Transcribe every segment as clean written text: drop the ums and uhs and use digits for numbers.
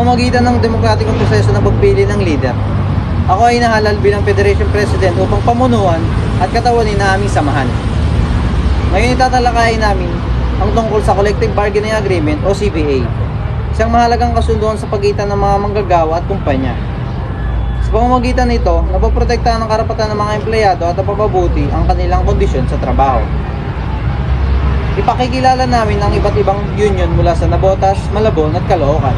pamamagitan ng demokratikong proseso ng pagpili ng leader, ako ay nahalal bilang Federation President upang pamunuan at katawanin na aming samahan. Ngayon itatalakayin namin ang tungkol sa Collective Bargaining Agreement o CBA, isang mahalagang kasunduan sa pagitan ng mga manggagawa at kumpanya. Sa pamamagitan nito, napoprotektahan ang karapatan ng mga empleyado at napapabuti ang kanilang kondisyon sa trabaho. Ipakikilala namin ang iba't ibang union mula sa Navotas, Malabon at Caloocan,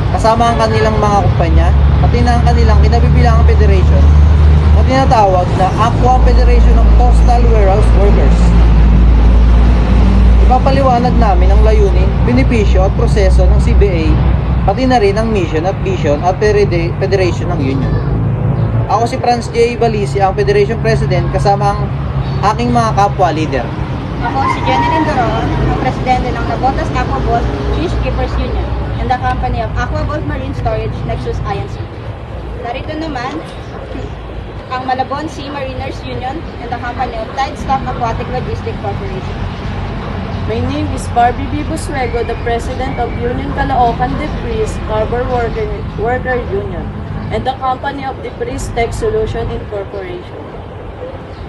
kasama ang kanilang mga kumpanya, pati na ang kanilang kinabibilangang federation na tinatawag na Aqua Federation of Postal Warehouse Workers. Ipapaliwanag namin ang layunin, benepisyo at proseso ng CBA, pati na rin ang mission at vision at federation ng union. Ako si Franz J. Balisi, ang Federation President, kasama ang aking mga kapwa leader. Ako si Jeneline Doron, ang presidente ng Navotas Aqua Boat Fish Keepers Union and the company of Aqua Boat Marine Storage Nexus INC. Narito naman ang Malabon Sea Mariners Union and the company of Tide Stock Aquatic Logistics Corporation. My name is Barbie B. Buswego, the President of Union Caloocan de Pris Harbor Worker Union and the company of the Pris Tech Solution Incorporation.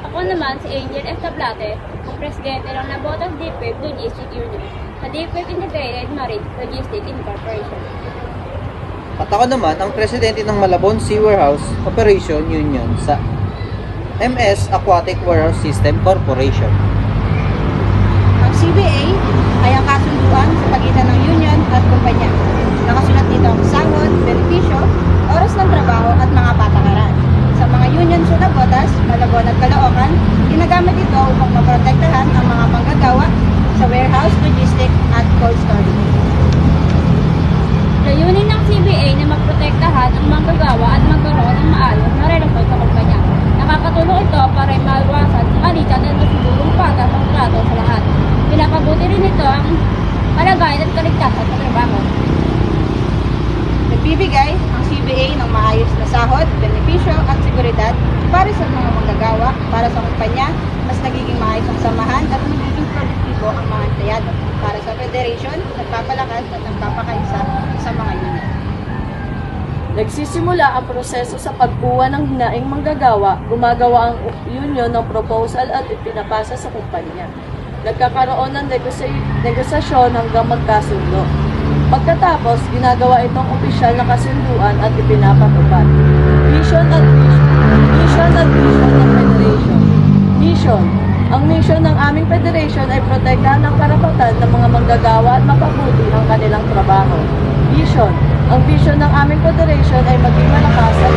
Ako naman si Angel F. Tablate, ang presidente ng Navotas DPEP Logistics Union sa DPEP Integrated Marine Logistics Incorporation. At ako naman ang presidente ng Malabon Sea Warehouse Operation Union sa MS Aquatic Warehouse System Corporation. Ang CBA ay ang kasunduan sa pagitan ng union at kumpanya. Nakasulat dito ang sahod, benepisyo, oras ng trabaho at mga patakaran. Sa mga union sa Navotas, Malabon at Caloocan, ginagamit ito upang maprotektahan ang mga manggagawa sa warehouse, logistics at cold storage. Layunin ng CBA na magprotektahan ang manggagawa at magkaroon ng maayos na relasyon sa kumpanya. Nakakatulong ito para maiwasan ang alitan at masigurong patas ang trato sa lahat. Pinapabuti rin ito ang kalagayan at kaligtasan sa trabaho. Nagbibigay ang CBA ng maayos na sahod, benepisyo at seguridad para sa mga manggagawa, para sa kumpanya, mas nagiging maayos ang samahan at nagiging produktibo ang mga empleyado. Para sa federation, nagpapalakas at nagpapakaisa sa mga union. Nagsisimula ang proseso sa pagkuha ng hinaing manggagawa, gumagawa ang union ng proposal at ipinapasa sa kumpanya. Nagkakaroon ng negosasyon hanggang magkasundo. Pagkatapos, ginagawa itong opisyal na kasunduan at ipinapatupad. Vision at vision ng federation. Mission. Ang mission ng aming federation ay protektahan ang karapatan ng mga manggagawa at mapabuti ang kanilang trabaho. Vision. Ang vision ng aming federation ay maging malakas at